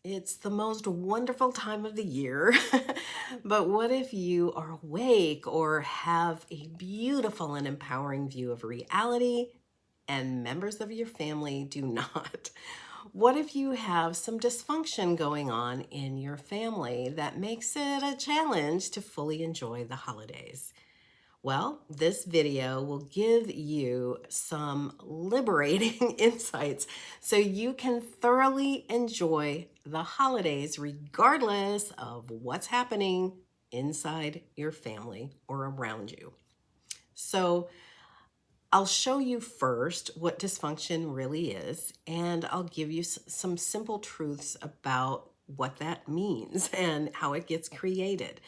It's the most wonderful time of the year. But what if you are awake or have a beautiful and empowering view of reality and members of your family do not? What if you have some dysfunction going on in your family that makes it a challenge to fully enjoy the holidays? Well, this video will give you some liberating insights so you can thoroughly enjoy the holidays regardless of what's happening inside your family or around you. So, I'll show you first what dysfunction really is, and I'll give you some simple truths about what that means and how it gets created.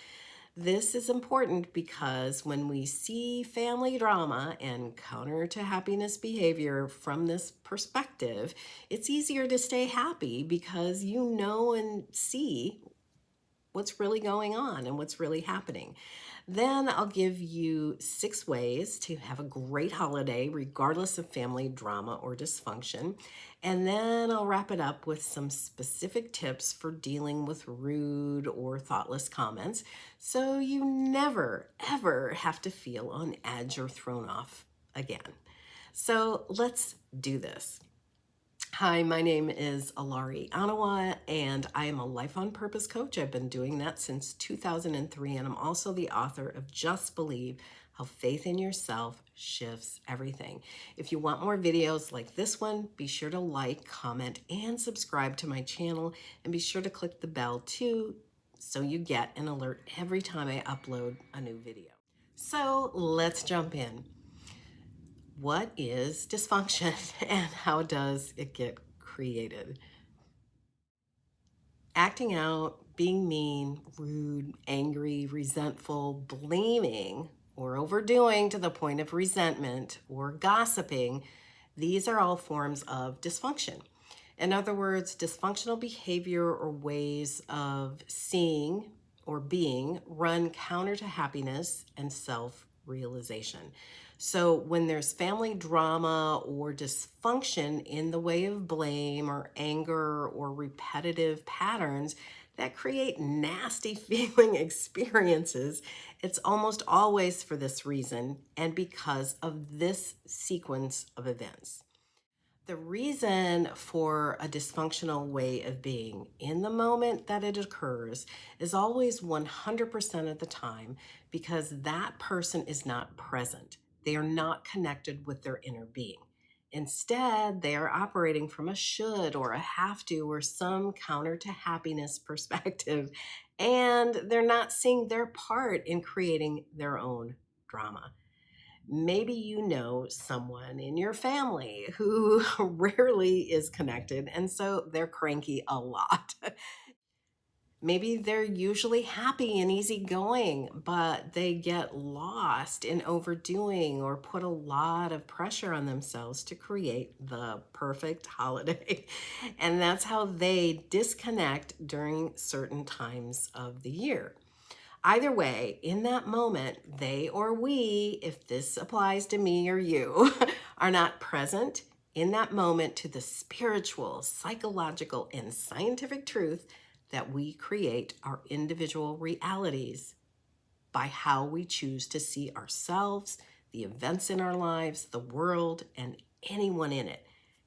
This is important because when we see family drama and counter to happiness behavior from this perspective, it's easier to stay happy because you know and see what's really going on and what's really happening. Then I'll give you 6 ways to have a great holiday, regardless of family drama or dysfunction. And then I'll wrap it up with some specific tips for dealing with rude or thoughtless comments so you never, ever have to feel on edge or thrown off again. So let's do this. Hi, my name is Elari Onawa, and I am a life on purpose coach. I've been doing that since 2003, and I'm also the author of Just Believe How Faith in Yourself Shifts Everything. If you want more videos like this one, be sure to like, comment, and subscribe to my channel, and be sure to click the bell too so you get an alert every time I upload a new video. So let's jump in. What is dysfunction and how does it get created? Acting out, being mean, rude, angry, resentful, blaming, or overdoing to the point of resentment, or gossiping, these are all forms of dysfunction. In other words, dysfunctional behavior or ways of seeing or being run counter to happiness and self-realization. So when there's family drama or dysfunction in the way of blame or anger or repetitive patterns that create nasty feeling experiences, it's almost always for this reason and because of this sequence of events. The reason for a dysfunctional way of being in the moment that it occurs is always 100% of the time because that person is not present. They are not connected with their inner being. Instead, they are operating from a should or a have to or some counter to happiness perspective, and they're not seeing their part in creating their own drama. Maybe you know someone in your family who rarely is connected, and so they're cranky a lot. Maybe they're usually happy and easygoing, but they get lost in overdoing or put a lot of pressure on themselves to create the perfect holiday. And that's how they disconnect during certain times of the year. Either way, in that moment, they or we, if this applies to me or you, are not present in that moment to the spiritual, psychological, and scientific truth that we create our individual realities by how we choose to see ourselves, the events in our lives, the world, and anyone in it.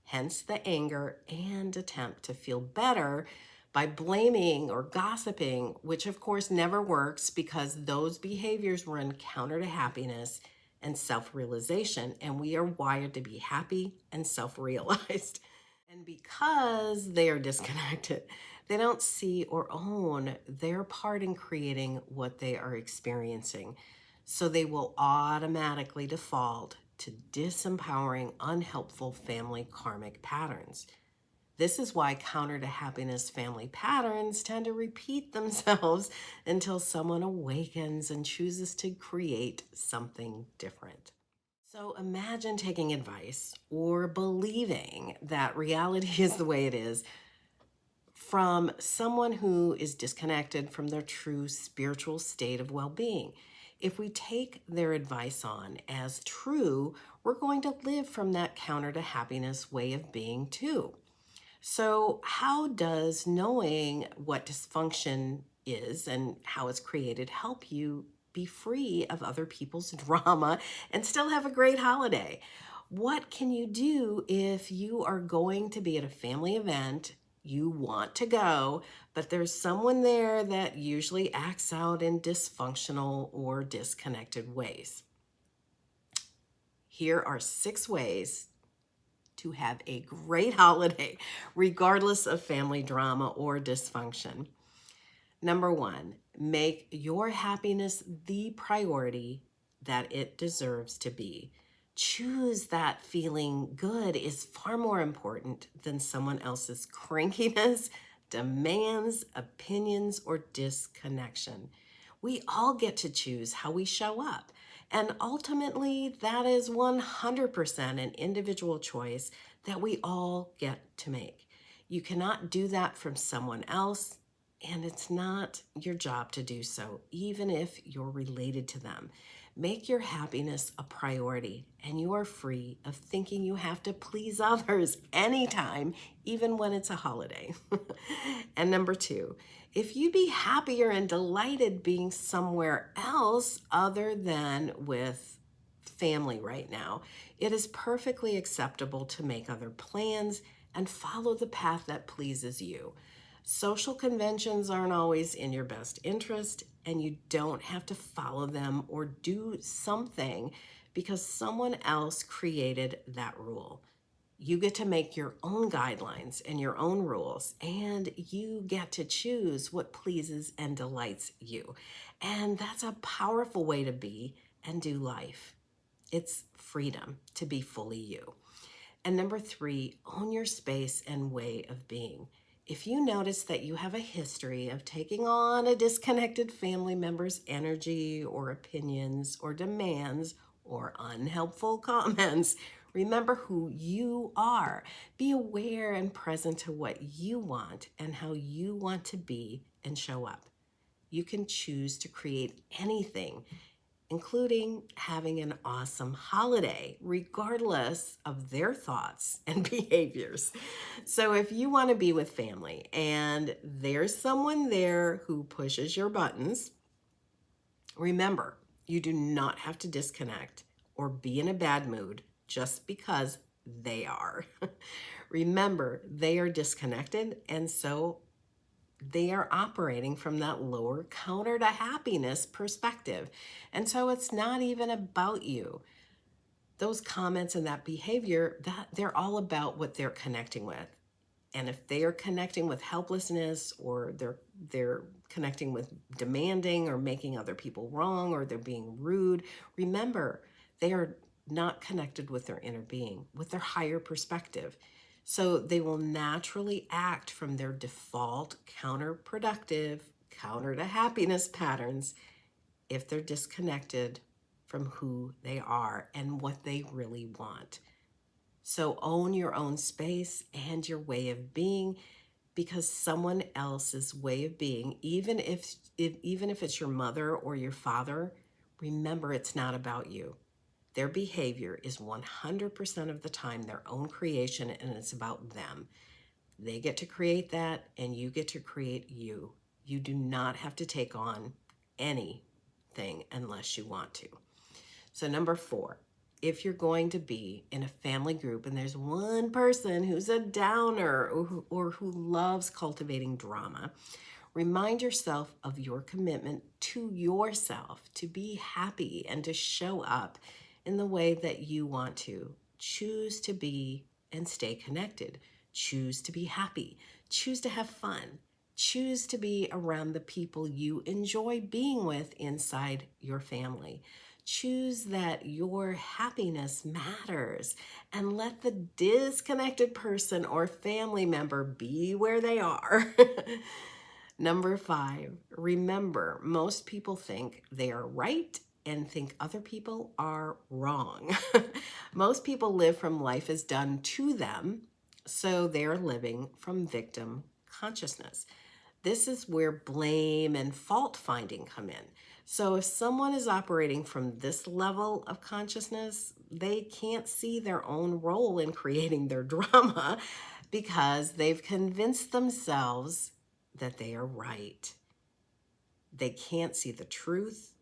Hence the anger and attempt to feel better by blaming or gossiping, which of course never works because those behaviors run counter to happiness and self-realization, and we are wired to be happy and self-realized. And because they are disconnected, they don't see or own their part in creating what they are experiencing. So they will automatically default to disempowering, unhelpful family karmic patterns. This is why counter to happiness family patterns tend to repeat themselves until someone awakens and chooses to create something different. So imagine taking advice or believing that reality is the way it is from someone who is disconnected from their true spiritual state of well-being. If we take their advice on as true, we're going to live from that counter to happiness way of being too. So, how does knowing what dysfunction is and how it's created help you be free of other people's drama and still have a great holiday? What can you do if you are going to be at a family event? You want to go, but there's someone there that usually acts out in dysfunctional or disconnected ways. Here are 6 ways to have a great holiday, regardless of family drama or dysfunction. Number 1, make your happiness the priority that it deserves to be. Choose that feeling good is far more important than someone else's crankiness, demands, opinions, or disconnection. We all get to choose how we show up. And ultimately, that is 100% an individual choice that we all get to make. You cannot do that from someone else, and it's not your job to do so, even if you're related to them. Make your happiness a priority, and you are free of thinking you have to please others anytime, even when it's a holiday. And number 2, if you'd be happier and delighted being somewhere else other than with family right now, it is perfectly acceptable to make other plans and follow the path that pleases you. Social conventions aren't always in your best interest, and you don't have to follow them or do something because someone else created that rule. You get to make your own guidelines and your own rules, and you get to choose what pleases and delights you. And that's a powerful way to be and do life. It's freedom to be fully you. And number 3, own your space and way of being. If you notice that you have a history of taking on a disconnected family member's energy or opinions or demands or unhelpful comments, remember who you are. Be aware and present to what you want and how you want to be and show up. You can choose to create anything, including having an awesome holiday, regardless of their thoughts and behaviors. So, if you want to be with family and there's someone there who pushes your buttons, remember, you do not have to disconnect or be in a bad mood just because they are. Remember, they are disconnected, and so they are operating from that lower counter to happiness perspective. And so it's not even about you. Those comments and that behavior, that they're all about what they're connecting with. And if they are connecting with helplessness, or they're connecting with demanding or making other people wrong, or they're being rude, remember, they are not connected with their inner being, with their higher perspective. So they will naturally act from their default counterproductive, counter to happiness patterns if they're disconnected from who they are and what they really want. So own your own space and your way of being, because someone else's way of being, even if it's your mother or your father, remember, it's not about you. Their behavior is 100% of the time their own creation, and it's about them. They get to create that, and you get to create you. You do not have to take on anything unless you want to. So number 4, if you're going to be in a family group and there's one person who's a downer or who loves cultivating drama, remind yourself of your commitment to yourself to be happy and to show up in the way that you want to. Choose to be and stay connected. Choose to be happy. Choose to have fun. Choose to be around the people you enjoy being with inside your family. Choose that your happiness matters, and let the disconnected person or family member be where they are. Number 5, remember, most people think they are right and think other people are wrong. Most people live from life is done to them, so they're living from victim consciousness. This is where blame and fault finding come in. So if someone is operating from this level of consciousness, they can't see their own role in creating their drama because they've convinced themselves that they are right. They can't see the truth,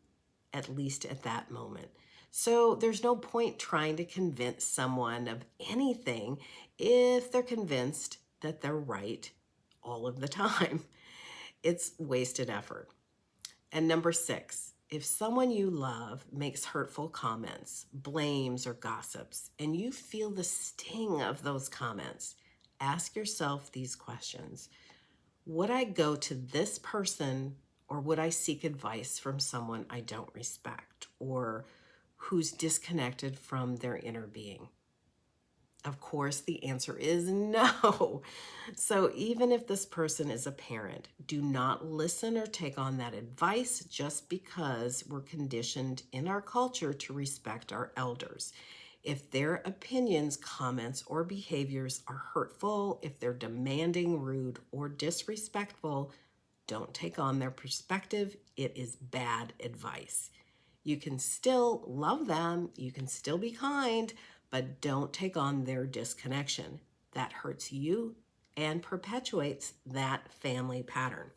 at least at that moment. So there's no point trying to convince someone of anything if they're convinced that they're right all of the time. It's wasted effort. And number 6, if someone you love makes hurtful comments, blames, or gossips, and you feel the sting of those comments, ask yourself these questions. Would I go to this person, or would I seek advice from someone I don't respect or who's disconnected from their inner being? Of course, the answer is no. So even if this person is a parent, do not listen or take on that advice just because we're conditioned in our culture to respect our elders. If their opinions, comments, or behaviors are hurtful, if they're demanding, rude, or disrespectful, don't take on their perspective. It is bad advice. You can still love them, you can still be kind, but don't take on their disconnection. That hurts you and perpetuates that family pattern.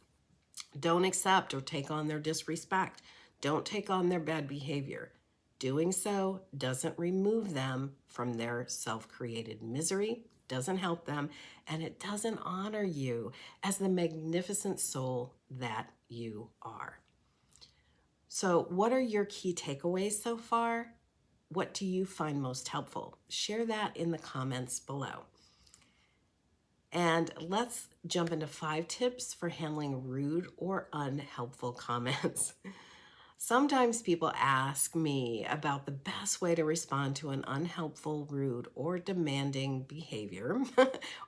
Don't accept or take on their disrespect. Don't take on their bad behavior. Doing so doesn't remove them from their self-created misery, doesn't help them, and it doesn't honor you as the magnificent soul that you are. So, what are your key takeaways so far? What do you find most helpful? Share that in the comments below. And let's jump into 5 tips for handling rude or unhelpful comments. Sometimes people ask me about the best way to respond to an unhelpful, rude, or demanding behavior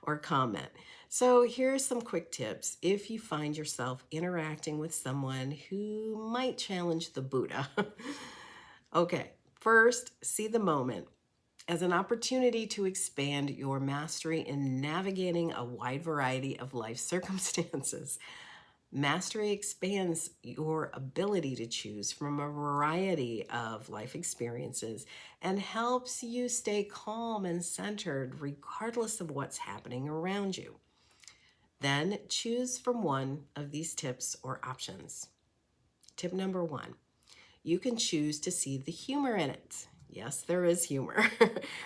or comment. So here's some quick tips if you find yourself interacting with someone who might challenge the Buddha. Okay, first, see the moment as an opportunity to expand your mastery in navigating a wide variety of life circumstances. Mastery expands your ability to choose from a variety of life experiences and helps you stay calm and centered regardless of what's happening around you. Then choose from one of these tips or options. Tip number 1, you can choose to see the humor in it. Yes, there is humor.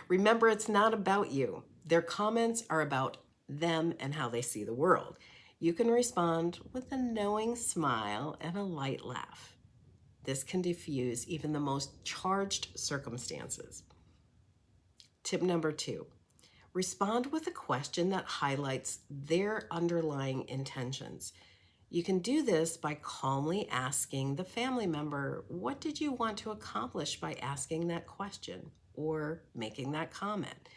Remember, it's not about you. Their comments are about them and how they see the world. You can respond with a knowing smile and a light laugh. This can diffuse even the most charged circumstances. Tip number 2, respond with a question that highlights their underlying intentions. You can do this by calmly asking the family member, what did you want to accomplish by asking that question or making that comment?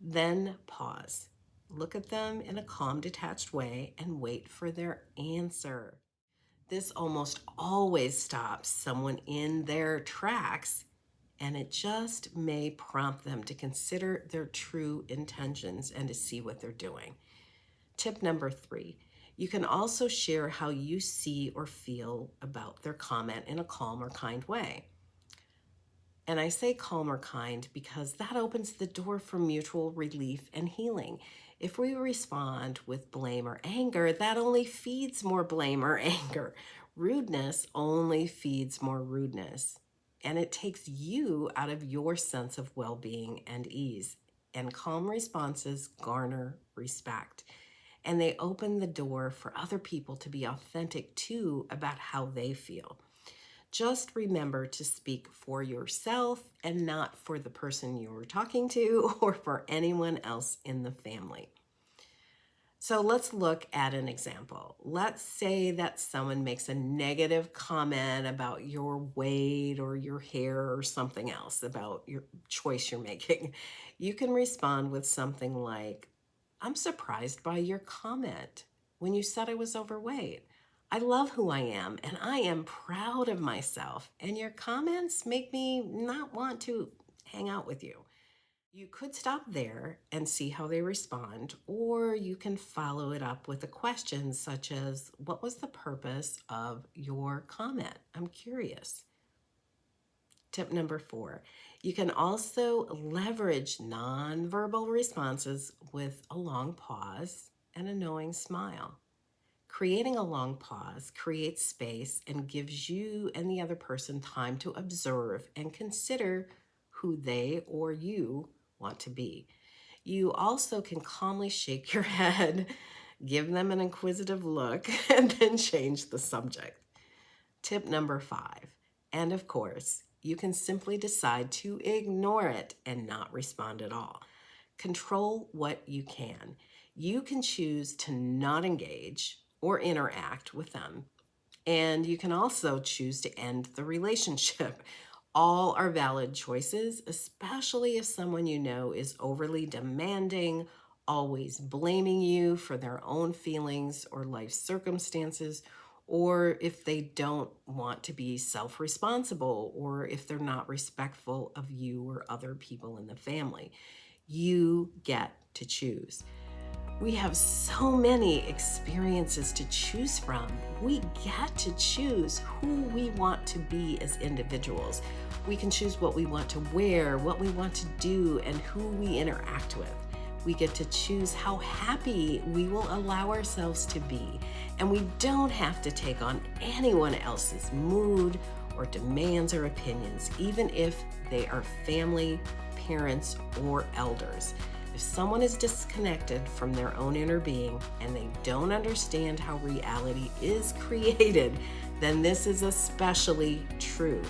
Then pause. Look at them in a calm, detached way and wait for their answer. This almost always stops someone in their tracks, and it just may prompt them to consider their true intentions and to see what they're doing. Tip number 3, you can also share how you see or feel about their comment in a calm or kind way. And I say calm or kind because that opens the door for mutual relief and healing. If we respond with blame or anger, that only feeds more blame or anger. Rudeness only feeds more rudeness. And it takes you out of your sense of well-being and ease. And calm responses garner respect. And they open the door for other people to be authentic too about how they feel. Just remember to speak for yourself and not for the person you're talking to or for anyone else in the family. So let's look at an example. Let's say that someone makes a negative comment about your weight or your hair or something else about your choice you're making. You can respond with something like, I'm surprised by your comment when you said I was overweight. I love who I am and I am proud of myself, and your comments make me not want to hang out with you. You could stop there and see how they respond, or you can follow it up with a question such as, what was the purpose of your comment? I'm curious. Tip number 4, you can also leverage nonverbal responses with a long pause and a knowing smile. Creating a long pause creates space and gives you and the other person time to observe and consider who they or you want to be. You also can calmly shake your head, give them an inquisitive look, and then change the subject. Tip number 5, and of course, you can simply decide to ignore it and not respond at all. Control what you can. You can choose to not engage or interact with them. And you can also choose to end the relationship. All are valid choices, especially if someone you know is overly demanding, always blaming you for their own feelings or life circumstances, or if they don't want to be self-responsible, or if they're not respectful of you or other people in the family. You get to choose. We have so many experiences to choose from. We get to choose who we want to be as individuals. We can choose what we want to wear, what we want to do, and who we interact with. We get to choose how happy we will allow ourselves to be. And we don't have to take on anyone else's mood or demands or opinions, even if they are family, parents, or elders. If someone is disconnected from their own inner being and they don't understand how reality is created, then this is especially true.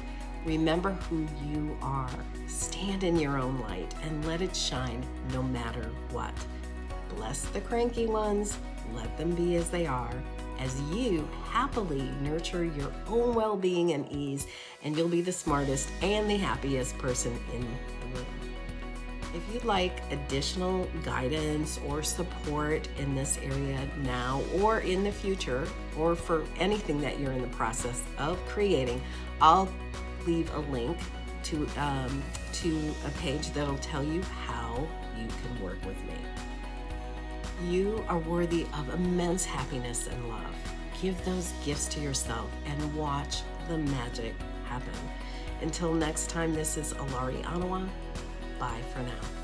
Remember who you are. Stand in your own light and let it shine no matter what. Bless the cranky ones. Let them be as they are, as you happily nurture your own well-being and ease, and you'll be the smartest and the happiest person in the room. If you'd like additional guidance or support in this area now or in the future, or for anything that you're in the process of creating, I'll leave a link to a page that'll tell you how you can work with me. You are worthy of immense happiness and love. Give those gifts to yourself and watch the magic happen. Until next time, this is Elari Onawa. Bye for now.